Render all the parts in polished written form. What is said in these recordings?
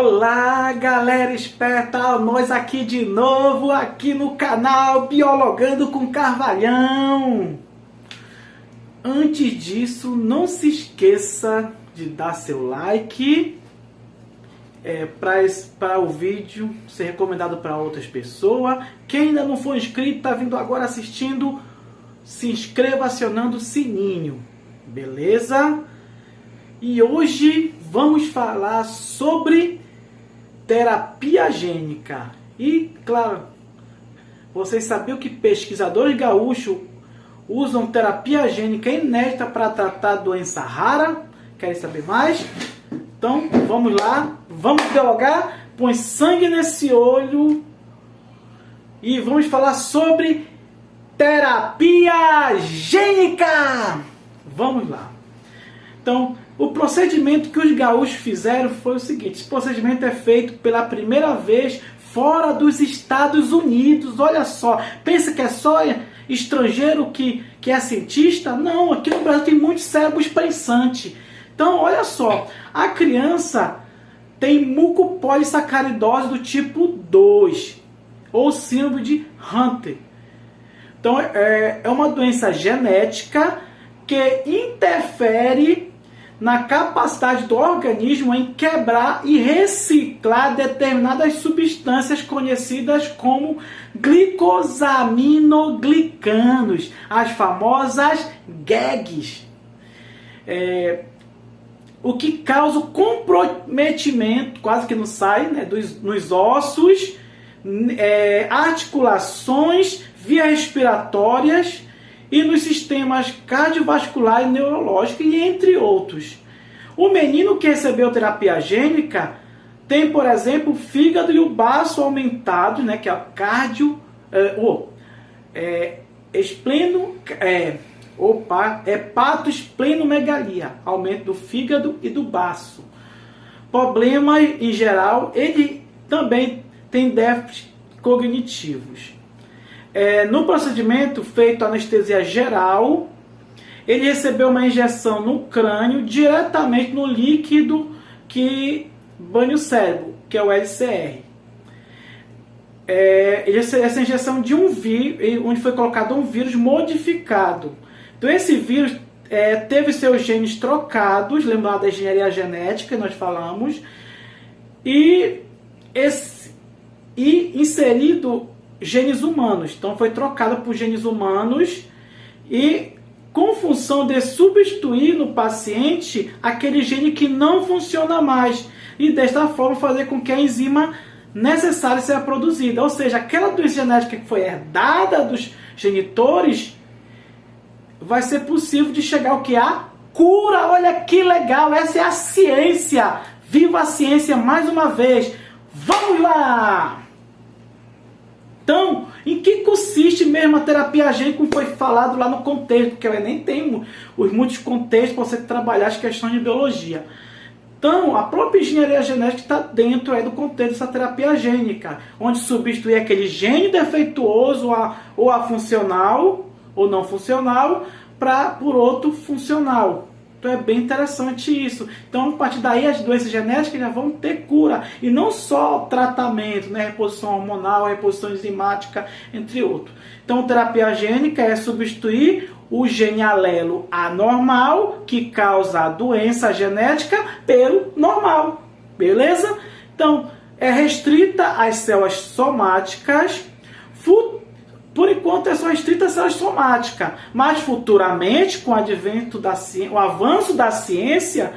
Olá, galera esperta, nós aqui de novo, aqui no canal Biologando com Carvalhão. Antes disso, não se esqueça de dar seu like para o vídeo ser recomendado para outras pessoas. Quem ainda não for inscrito, está vindo agora assistindo, se inscreva acionando o sininho, beleza? E hoje vamos falar sobre terapia gênica. E, claro, vocês sabiam que pesquisadores gaúchos usam terapia gênica inédita para tratar a doença rara? Querem saber mais? Então, vamos lá, vamos dialogar, põe sangue nesse olho e vamos falar sobre terapia gênica. Vamos lá. Então, o procedimento que os gaúchos fizeram foi o seguinte: esse procedimento é feito pela primeira vez fora dos Estados Unidos. Olha só, pensa que é só estrangeiro que é cientista? Não, aqui no Brasil tem muitos cérebros pensantes. Então, olha só, a criança tem mucopolissacaridose do tipo 2, ou síndrome de Hunter. Então, é uma doença genética que interfere na capacidade do organismo em quebrar e reciclar determinadas substâncias conhecidas como glicosaminoglicanos, as famosas GAGs. O que causa o comprometimento, quase que não sai, né, nos ossos, articulações, vias respiratórias e nos sistemas cardiovascular e neurológico, e entre outros. O menino que recebeu terapia gênica tem, por exemplo, o fígado e o baço aumentados, né, que é o hepatosplenomegalia, aumento do fígado e do baço. Problema em geral, ele também tem déficits cognitivos. No procedimento feito anestesia geral, ele recebeu uma injeção no crânio diretamente no líquido que banha o cérebro, que é o LCR. Essa injeção de um vírus, onde foi colocado um vírus modificado. Então esse vírus teve seus genes trocados, lembrando da engenharia genética que nós falamos, e inserido genes humanos. Então foi trocado por genes humanos e com função de substituir no paciente aquele gene que não funciona mais, e desta forma fazer com que a enzima necessária seja produzida. Ou seja, aquela doença genética que foi herdada dos genitores, vai ser possível de chegar ao que? A cura. Olha que legal, essa é a ciência. Viva a ciência mais uma vez. Vamos lá! Então, em que consiste mesmo a terapia gênica, como foi falado lá no contexto, porque eu nem tenho muitos contextos para você trabalhar as questões de biologia. Então, a própria engenharia genética está dentro do contexto dessa terapia gênica, onde substitui aquele gene defeituoso ou funcional, ou não funcional, por outro funcional. Então é bem interessante isso. Então, a partir daí, as doenças genéticas já vão ter cura. E não só tratamento, né? Reposição hormonal, reposição enzimática, entre outros. Então, terapia gênica é substituir o gene alelo anormal, que causa a doença genética, pelo normal. Beleza? Então, é restrita às células somáticas. Por enquanto é só restrita às células somáticas, mas futuramente, com o advento o avanço da ciência,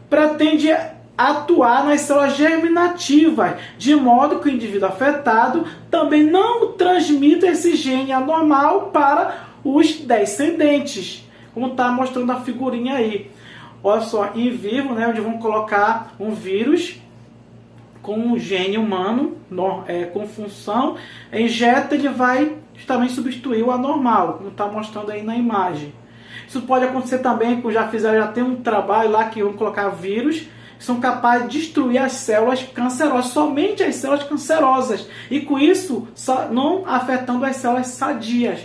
pretende atuar nas células germinativas, de modo que o indivíduo afetado também não transmita esse gene anormal para os descendentes, como está mostrando a figurinha aí. Olha só, em vivo, né, onde vão colocar um vírus com um gene humano, com função, injeta, ele vai justamente substituir o anormal, como está mostrando aí na imagem. Isso pode acontecer também, como já tem um trabalho lá que vão colocar vírus que são capazes de destruir as células cancerosas, somente as células cancerosas, e com isso não afetando as células sadias.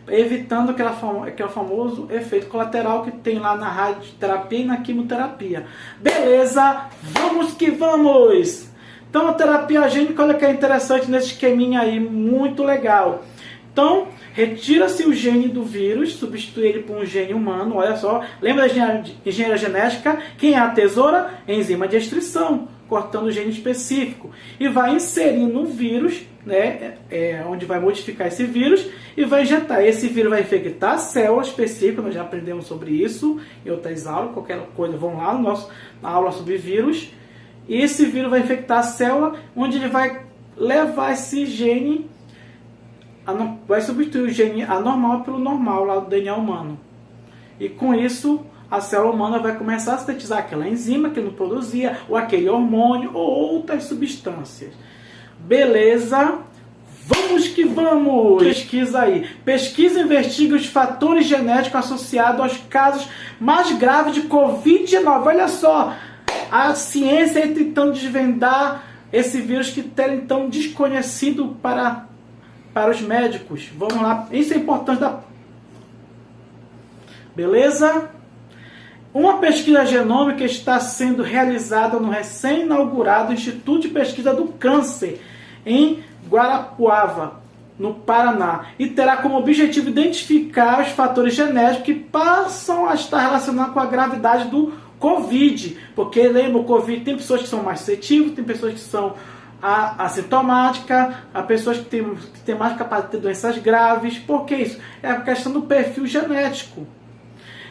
evitando aquele famoso efeito colateral que tem lá na radioterapia e na quimioterapia. Beleza? Vamos que vamos! Então a terapia gênica, olha que é interessante nesse esqueminha aí, muito legal. Então, retira-se o gene do vírus, substitui ele por um gene humano, olha só. Lembra da engenharia genética? Quem é a tesoura? Enzima de extração, cortando o gene específico. E vai inserir no vírus, né, onde vai modificar esse vírus, e vai injetar. Esse vírus vai infectar a célula específica, nós já aprendemos sobre isso em outras aulas, qualquer coisa, vão lá na aula sobre vírus. E esse vírus vai infectar a célula, onde ele vai levar esse gene, vai substituir o gene anormal pelo normal lá do DNA humano. E com isso, a célula humana vai começar a sintetizar aquela enzima que não produzia, ou aquele hormônio, ou outras substâncias. Beleza? Vamos que vamos! Pesquisa aí. Pesquisa investiga os fatores genéticos associados aos casos mais graves de Covid-19. Olha só! A ciência aí tentando desvendar esse vírus que era então desconhecido para os médicos. Vamos lá. Isso é importante. Beleza? Uma pesquisa genômica está sendo realizada no recém-inaugurado Instituto de Pesquisa do Câncer, em Guarapuava, no Paraná, e terá como objetivo identificar os fatores genéticos que passam a estar relacionados com a gravidade do Covid. Porque, lembra, o Covid tem pessoas que são mais suscetíveis, tem pessoas que são assintomáticas, há pessoas que têm mais capacidade de ter doenças graves. Por que isso? É a questão do perfil genético.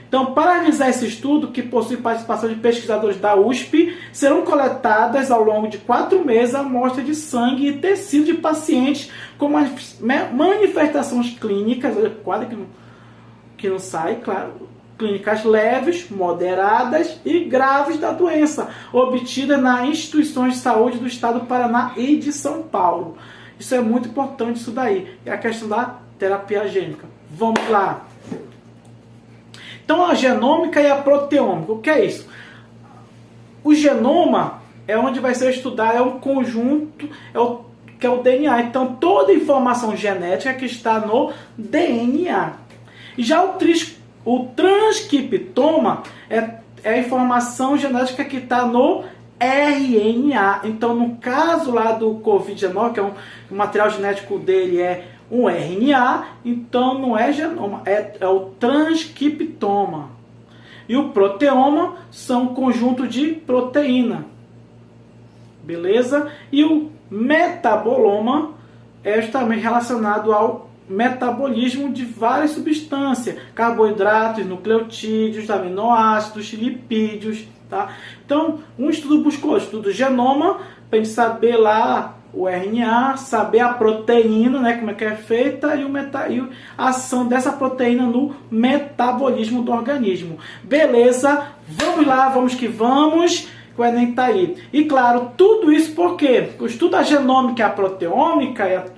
Então, para realizar esse estudo, que possui participação de pesquisadores da USP, serão coletadas ao longo de 4 meses amostras de sangue e tecido de pacientes com manifestações clínicas, olha, quase que não sai, claro, clínicas leves, moderadas e graves da doença, obtidas nas instituições de saúde do estado do Paraná e de São Paulo. Isso é muito importante, isso daí. É a questão da terapia gênica. Vamos lá. Então, a genômica e a proteômica. O que é isso? O genoma é onde vai ser estudado, é um conjunto, que é o DNA. Então, toda a informação genética que está no DNA. Já o transcriptoma é a informação genética que está no RNA. Então, no caso lá do Covid-19, que o material genético dele é um RNA, então não é genoma, é o transcriptoma. E o proteoma são um conjunto de proteína. Beleza? E o metaboloma é justamente relacionado ao metabolismo de várias substâncias, carboidratos, nucleotídeos, aminoácidos, lipídios, tá? Então, um estudo buscou o estudo do genoma, para a gente saber lá o RNA, saber a proteína, né, como é que é feita, e a ação dessa proteína no metabolismo do organismo. Beleza? Vamos lá, vamos que vamos, que o Enem está aí. E claro, tudo isso por quê? O estudo da genômica e a proteômica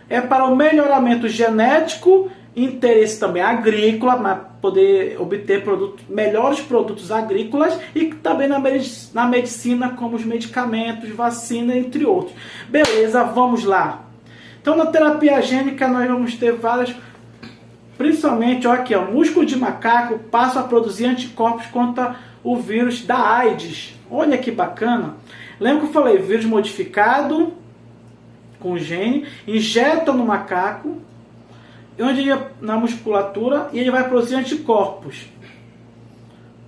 é para o melhoramento genético, interesse também agrícola, para poder obter melhores produtos agrícolas, e também na medicina, como os medicamentos, vacina, entre outros. Beleza, vamos lá. Então, na terapia gênica, nós vamos ter várias, principalmente, ó, aqui, ó, músculo de macaco passa a produzir anticorpos contra o vírus da AIDS. Olha que bacana. Lembra que eu falei, vírus modificado com gene, injeta no macaco, onde na musculatura, e ele vai produzir anticorpos.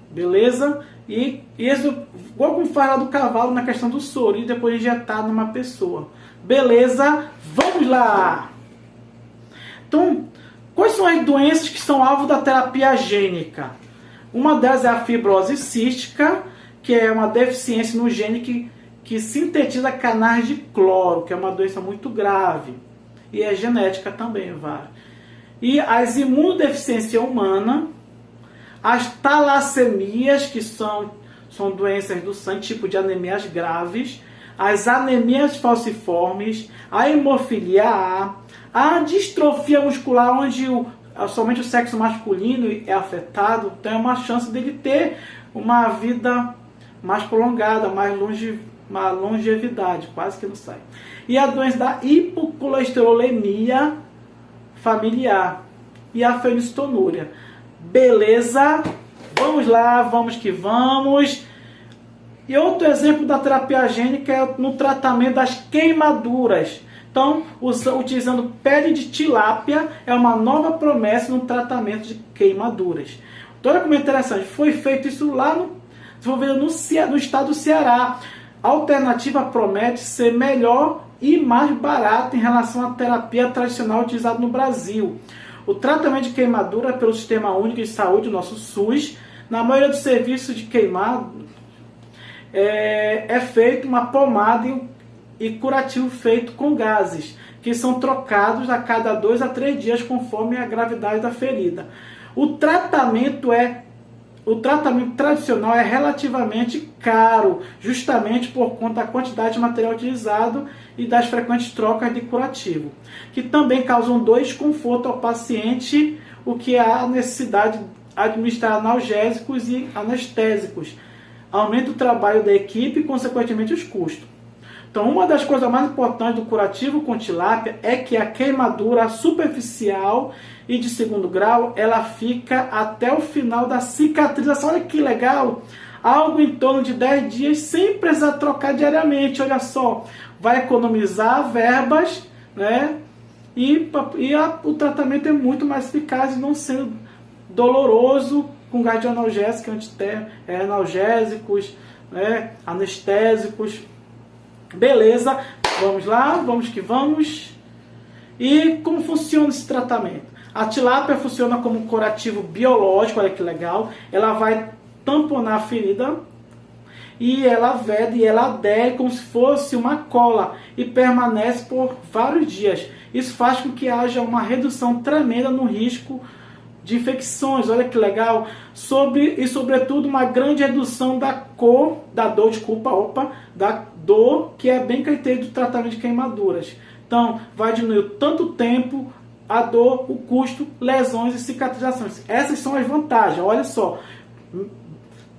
Beleza? E isso, igual como faz lá do cavalo na questão do soro, e depois injetar numa pessoa. Beleza? Vamos lá! Então, quais são as doenças que são alvo da terapia gênica? Uma delas é a fibrose cística, que é uma deficiência no gene que sintetiza canais de cloro, que é uma doença muito grave. E é genética também, várias. E as imunodeficiência humana, as talassemias, que são doenças do sangue, tipo de anemias graves, as anemias falciformes, a hemofilia a distrofia muscular, onde somente o sexo masculino é afetado, tem uma chance dele ter uma vida mais prolongada, uma longevidade, quase que não sai. E a doença da hipocolesterolemia familiar, e a fenistonúria. Beleza? Vamos lá, vamos que vamos. E outro exemplo da terapia gênica é no tratamento das queimaduras. Então, utilizando pele de tilápia, é uma nova promessa no tratamento de queimaduras. Olha como é interessante, foi feito isso lá desenvolvido no estado do Ceará. A alternativa promete ser melhor e mais barata em relação à terapia tradicional utilizada no Brasil. O tratamento de queimadura pelo Sistema Único de Saúde, o nosso SUS, na maioria dos serviços de queimado, é feito uma pomada e curativo feito com gases, que são trocados a cada 2 a 3 dias conforme a gravidade da ferida. O tratamento tradicional é relativamente caro, justamente por conta da quantidade de material utilizado e das frequentes trocas de curativo, que também causam desconforto ao paciente, o que há necessidade de administrar analgésicos e anestésicos. Aumenta o trabalho da equipe e, consequentemente, os custos. Então, uma das coisas mais importantes do curativo com tilápia é que a queimadura superficial e de segundo grau, ela fica até o final da cicatrização. Olha que legal! Algo em torno de 10 dias sem precisar trocar diariamente. Olha só, vai economizar verbas, né? O tratamento é muito mais eficaz e não sendo doloroso com gás de analgésico, analgésicos, né? Anestésicos. Beleza, vamos lá, vamos que vamos. E como funciona esse tratamento? A tilápia funciona como um curativo biológico, olha que legal. Ela vai tamponar a ferida e ela veda e ela adere como se fosse uma cola e permanece por vários dias. Isso faz com que haja uma redução tremenda no risco de infecções, olha que legal, e sobretudo uma grande redução da dor, que é bem característico do tratamento de queimaduras. Então, vai diminuir tanto o tempo, a dor, o custo, lesões e cicatrizações. Essas são as vantagens, olha só,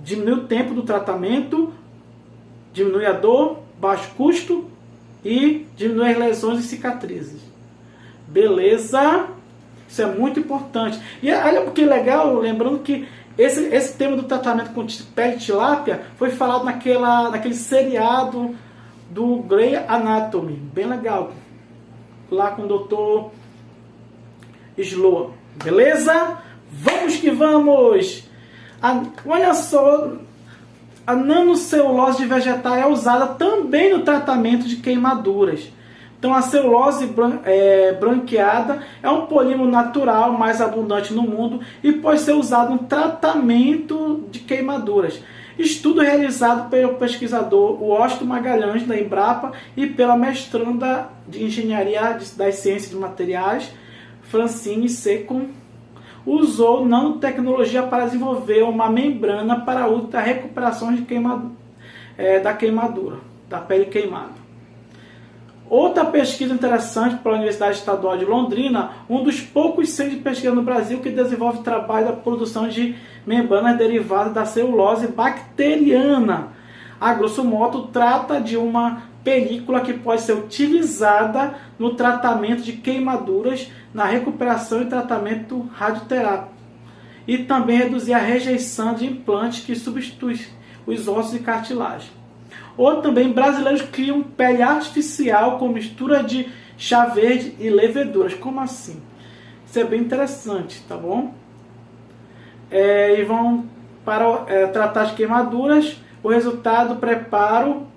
diminui o tempo do tratamento, diminui a dor, baixo custo e diminui as lesões e cicatrizes. Beleza? Isso é muito importante. E olha que legal, lembrando que esse tema do tratamento com pele de tilápia foi falado naquele seriado do Grey Anatomy. Bem legal. Lá com o Dr. Sloan. Beleza? Vamos que vamos! Olha só, a nanocelulose de vegetal é usada também no tratamento de queimaduras. Então, a celulose branqueada é um polímero natural mais abundante no mundo e pode ser usado no tratamento de queimaduras. Estudo realizado pelo pesquisador Washington Magalhães, da Embrapa, e pela mestranda de Engenharia das Ciências de Materiais, Francine Secon, usou nanotecnologia para desenvolver uma membrana para uso da recuperação da queimadura, da pele queimada. Outra pesquisa interessante para a Universidade Estadual de Londrina, um dos poucos centros de pesquisa no Brasil que desenvolve trabalho da produção de membranas derivadas da celulose bacteriana. A grosso modo, trata de uma película que pode ser utilizada no tratamento de queimaduras, na recuperação e tratamento radioterápico, e também reduzir a rejeição de implantes que substituem os ossos e cartilagem. Ou também brasileiros criam pele artificial com mistura de chá verde e leveduras. Como assim? Isso é bem interessante, tá bom? E vão para tratar as queimaduras. O resultado, preparo,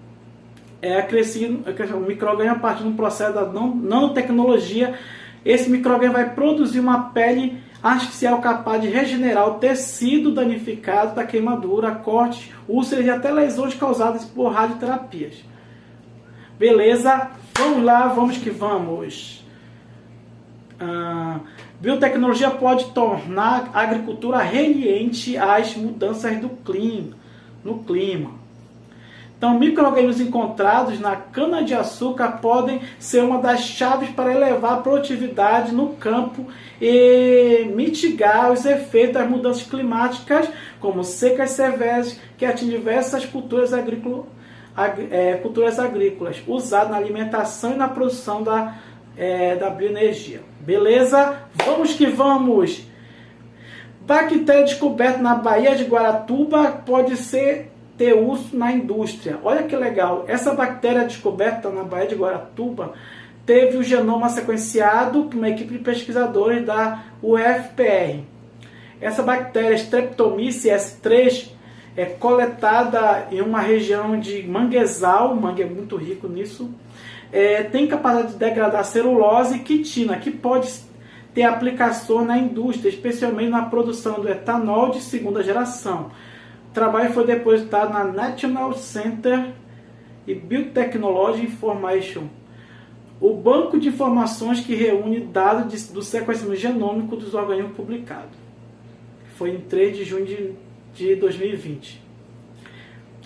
o microrganismo a partir de um processo da nanotecnologia. Esse microrganismo vai produzir uma pele artificial capaz de regenerar o tecido danificado da queimadura, cortes, úlceras e até lesões causadas por radioterapias. Beleza? Vamos lá, vamos que vamos. Biotecnologia pode tornar a agricultura resiliente às mudanças no clima. Então, micro-organismos encontrados na cana-de-açúcar podem ser uma das chaves para elevar a produtividade no campo e mitigar os efeitos das mudanças climáticas, como secas severas, que atingem diversas culturas agrícolas, usadas na alimentação e na produção da bioenergia. Beleza? Vamos que vamos! Bactéria descoberta na Baía de Guaratuba pode ter uso na indústria. Olha que legal! Essa bactéria descoberta na Baía de Guaratuba teve o genoma sequenciado por uma equipe de pesquisadores da UFPR. Essa bactéria Streptomyces S3 é coletada em uma região de manguezal, o mangue é muito rico nisso, tem capacidade de degradar celulose e quitina, que pode ter aplicação na indústria, especialmente na produção do etanol de segunda geração. O trabalho foi depositado na National Center e Biotechnology Information, o banco de informações que reúne dados do sequenciamento genômico dos organismos publicados. Foi em 3 de junho de 2020.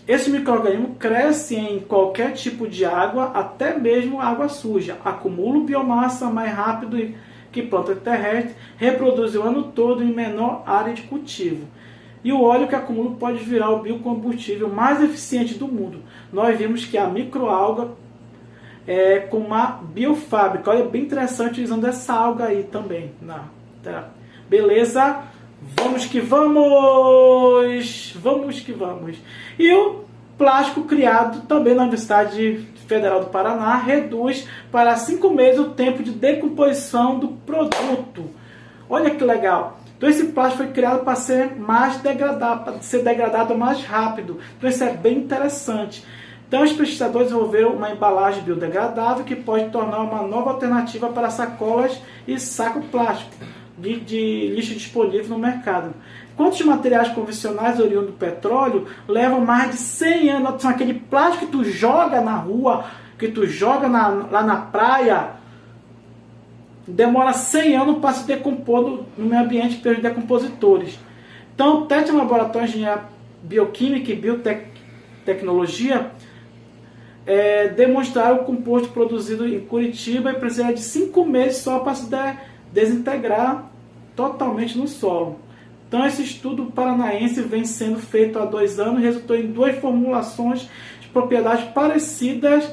Esse micro-organismo cresce em qualquer tipo de água, até mesmo água suja. Acumula biomassa mais rápido que planta terrestre, reproduz o ano todo em menor área de cultivo. E o óleo que acumula pode virar o biocombustível mais eficiente do mundo. Nós vimos que a microalga com uma biofábrica. Olha, bem interessante usando essa alga aí também. Beleza? Vamos que vamos! Vamos que vamos! E o plástico criado também na Universidade Federal do Paraná reduz para 5 meses o tempo de decomposição do produto. Olha que legal! Então esse plástico foi criado para ser mais degradado, para ser degradado mais rápido. Então isso é bem interessante. Então os pesquisadores desenvolveram uma embalagem biodegradável que pode tornar uma nova alternativa para sacolas e saco plástico de lixo disponível no mercado. Quantos materiais convencionais oriundos do petróleo levam mais de 100 anos? São aquele plástico que tu joga na rua, que tu joga lá na praia, demora 100 anos para se decompor no meio ambiente pelos decompositores. Então, o teste no laboratório de engenharia bioquímica e biotecnologia demonstraram o composto produzido em Curitiba e precisa de 5 meses só para se desintegrar totalmente no solo. Então esse estudo paranaense vem sendo feito há 2 anos e resultou em 2 formulações de propriedades parecidas,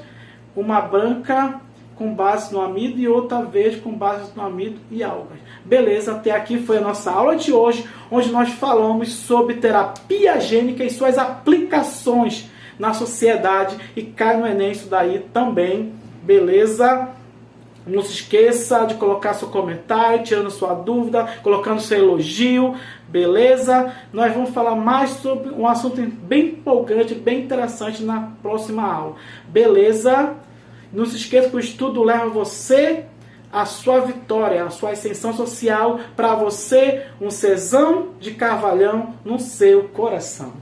uma branca com base no amido e outra verde com base no amido e algas. Beleza, até aqui foi a nossa aula de hoje, onde nós falamos sobre terapia gênica e suas aplicações na sociedade, e cai no Enem isso daí também, beleza? Não se esqueça de colocar seu comentário, tirando sua dúvida, colocando seu elogio, beleza? Nós vamos falar mais sobre um assunto bem empolgante, bem interessante na próxima aula, beleza? Não se esqueça que o estudo leva você à sua vitória, à sua ascensão social, para você um Cezão de Carvalhão no seu coração.